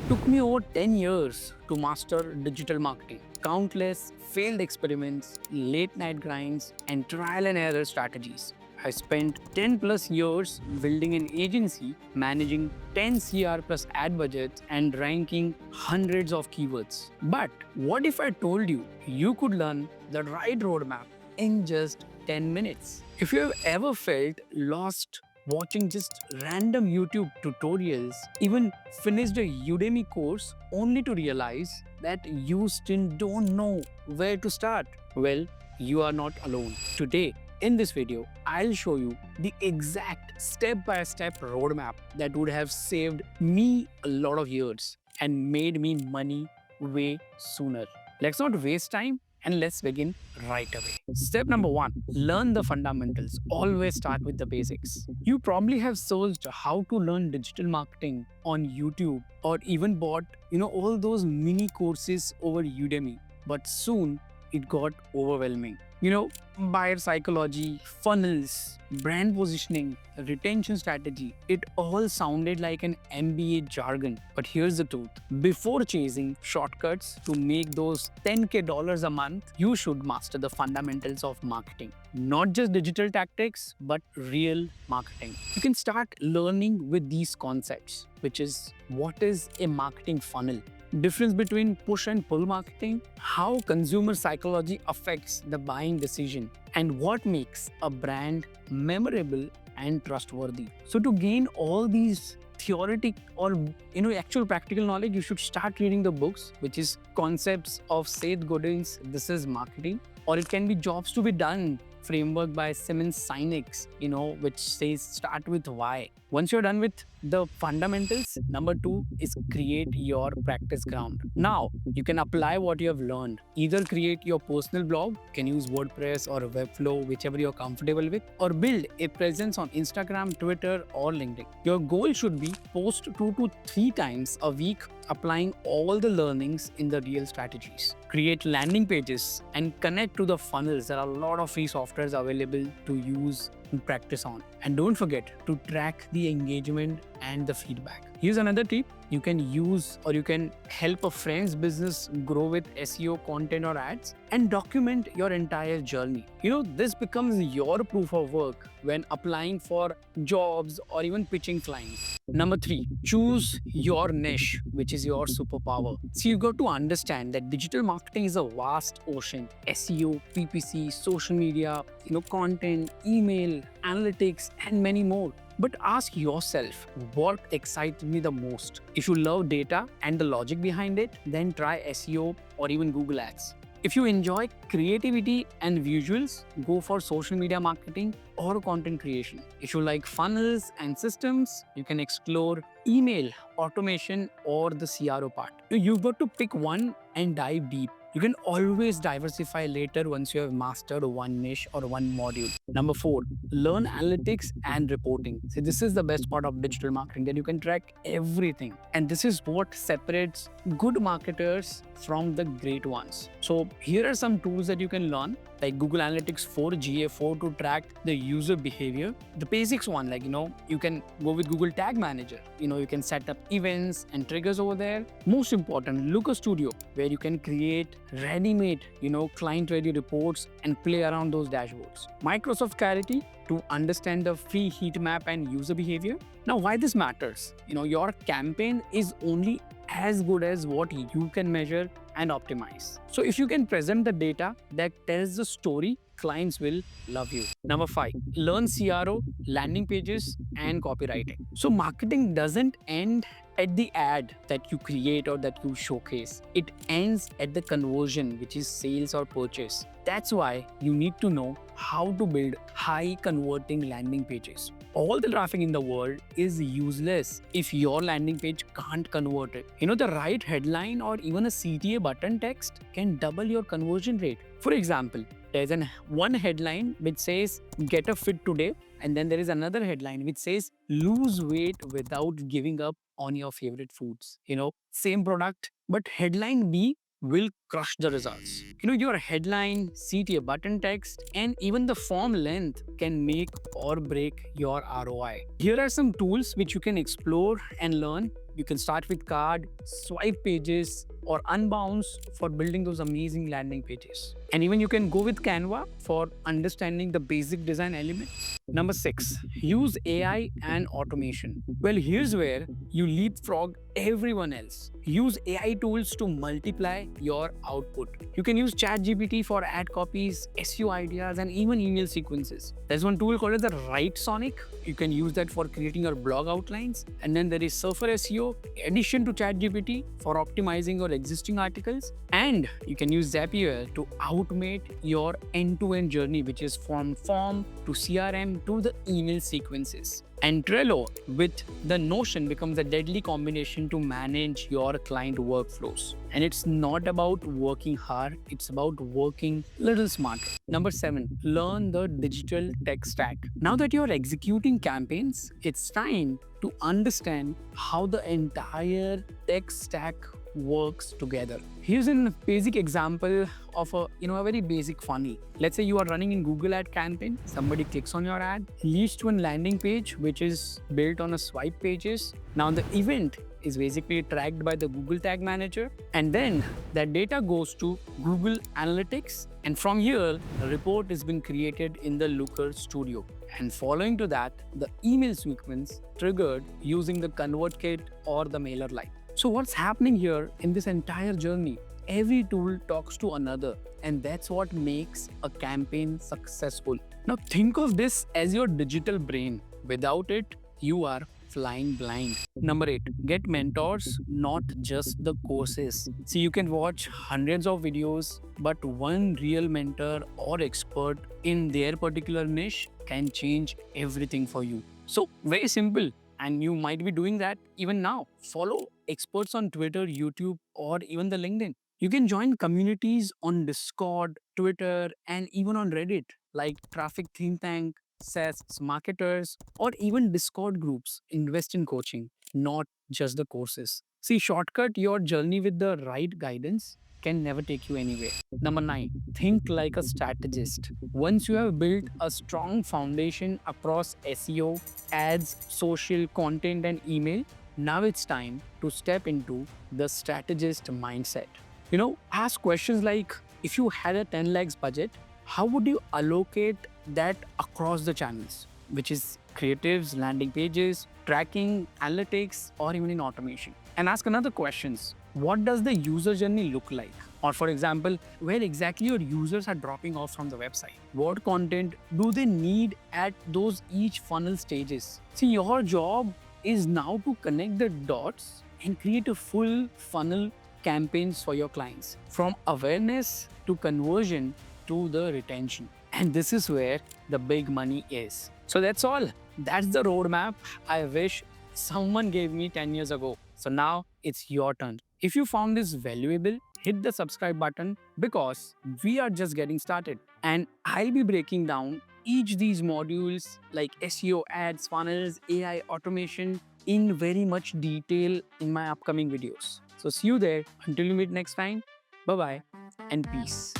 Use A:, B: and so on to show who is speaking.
A: Took me over 10 years to master digital marketing. Countless failed experiments, late night grinds, and trial and error strategies. I spent 10 plus years building an agency, managing 10 CR plus ad budgets, and ranking hundreds of keywords. But what if I told you you could learn the right roadmap in just 10 minutes? If you have ever felt lost watching just random YouTube tutorials, even finished a Udemy course only to realize that you still don't know where to start, well, you are not alone. Today, in this video, I'll show you the exact step-by-step roadmap that would have saved me a lot of years and made me money way sooner. Let's not waste time and let's begin right away. Step number one, learn the fundamentals. Always start with the basics. You probably have searched how to learn digital marketing on YouTube or even bought, all those mini courses over Udemy. But soon it got overwhelming. Buyer psychology, funnels, brand positioning, retention strategy, it all sounded like an MBA jargon. But here's the truth. Before chasing shortcuts to make those $10K a month, you should master the fundamentals of marketing. Not just digital tactics, but real marketing. You can start learning with these concepts, which is what is a marketing funnel? Difference between push and pull marketing, how consumer psychology affects the buying decision, and what makes a brand memorable and trustworthy. So to gain all these theoretic or actual practical knowledge, you should start reading the books, which is Concepts of Seth Godin's This is Marketing, or it can be Jobs to be Done framework by Simmons Sinek's, which says start with why. Once you're done with the fundamentals, number two is create your practice ground. Now, you can apply what you have learned. Either create your personal blog, can use WordPress or Webflow, whichever you're comfortable with, or build a presence on Instagram, Twitter, or LinkedIn. Your goal should be post 2 to 3 times a week, applying all the learnings in the real strategies. Create landing pages and connect to the funnels. There are a lot of free softwares available to use and practice on. And don't forget to track the engagement and the feedback. Here's another tip. You can use or you can help a friend's business grow with SEO content or ads and document your entire journey. This becomes your proof of work when applying for jobs or even pitching clients. Number three, choose your niche, which is your superpower. So you got to understand that digital marketing is a vast ocean. SEO, PPC, social media, content, email, analytics, and many more. But ask yourself, what excites me the most? If you love data and the logic behind it, then try SEO or even Google Ads. If you enjoy creativity and visuals, go for social media marketing or content creation. If you like funnels and systems, you can explore email, automation, or the CRO part. You've got to pick one and dive deep. You can always diversify later once you have mastered one niche or one module. Number four, learn analytics and reporting. See, this is the best part of digital marketing, that you can track everything. And this is what separates good marketers from the great ones. So here are some tools that you can learn, like Google Analytics 4, GA4 to track the user behavior. The basics one, you can go with Google Tag Manager. You can set up events and triggers over there. Most important, Looker Studio, where you can create ready-made, client-ready reports and play around those dashboards. Microsoft Clarity to understand the free heat map and user behavior. Now, why this matters? Your campaign is only as good as what you can measure and optimize. So if you can present the data that tells the story, clients will love you. Number five, learn CRO, landing pages, and copywriting. So marketing doesn't end at the ad that you create or that you showcase. It ends at the conversion, which is sales or purchase. That's why you need to know how to build high converting landing pages. All the traffic in the world is useless if your landing page can't convert it. The right headline or even a CTA button text can double your conversion rate. For example, there's one headline which says get a fit today, and then there is another headline which says lose weight without giving up on your favorite foods. Same product, but headline B will crush the results. Your headline, CTA button text, and even the form length can make or break your ROI. Here are some tools which you can explore and learn You can start with card, swipe pages, or unbounce for building those amazing landing pages. And even you can go with Canva for understanding the basic design elements. Number 6, use AI and automation. Well, here's where you leapfrog everyone else. Use AI tools to multiply your output. You can use ChatGPT for ad copies, SEO ideas, and even email sequences. There's one tool called as the Write Sonic. You can use that for creating your blog outlines. And then there is Surfer SEO, addition to ChatGPT for optimizing your existing articles. And you can use Zapier to automate your end-to-end journey, which is from form to CRM to the email sequences. And Trello with the Notion becomes a deadly combination to manage your client workflows. And it's not about working hard, it's about working little smarter. Number 7, learn the digital tech stack. Now that you're executing campaigns, it's time to understand how the entire tech stack works together. Here's a basic example of a very basic funnel. Let's say you are running in Google ad campaign. Somebody clicks on your ad, leads to a landing page which is built on a swipe pages. Now the event is basically tracked by the Google Tag Manager, and then that data goes to Google Analytics, and from here a report has been created in the Looker Studio. And following to that, the email sequence triggered using the ConvertKit or the MailerLite. So what's happening here in this entire journey? Every tool talks to another, and that's what makes a campaign successful. Now think of this as your digital brain. Without it, you are flying blind. Number 8, get mentors, not just the courses. See, you can watch hundreds of videos, but one real mentor or expert in their particular niche can change everything for you. So very simple. And you might be doing that even now. Follow experts on Twitter, YouTube, or even the LinkedIn. You can join communities on Discord, Twitter, and even on Reddit, like Traffic Think Tank, SaaS marketers, or even Discord groups. Invest in coaching, not just the courses. See, shortcut your journey with the right guidance can never take you anywhere. Number 9, think like a strategist. Once you have built a strong foundation across SEO, ads, social content, and email, now it's time to step into the strategist mindset. Ask questions like, if you had a 10 lakhs budget, how would you allocate that across the channels, which is creatives, landing pages, tracking, analytics, or even in automation? And ask another questions. What does the user journey look like? Or for example, where exactly your users are dropping off from the website? What content do they need at those each funnel stages? See, your job is now to connect the dots and create a full funnel campaigns for your clients, from awareness to conversion to the retention. And this is where the big money is. So that's all. That's the roadmap I wish someone gave me 10 years ago. So now it's your turn. If you found this valuable, hit the subscribe button, because we are just getting started. And I'll be breaking down each these modules like SEO, ads, funnels, AI, automation in very much detail in my upcoming videos. So see you there. Until we meet next time, bye-bye and peace.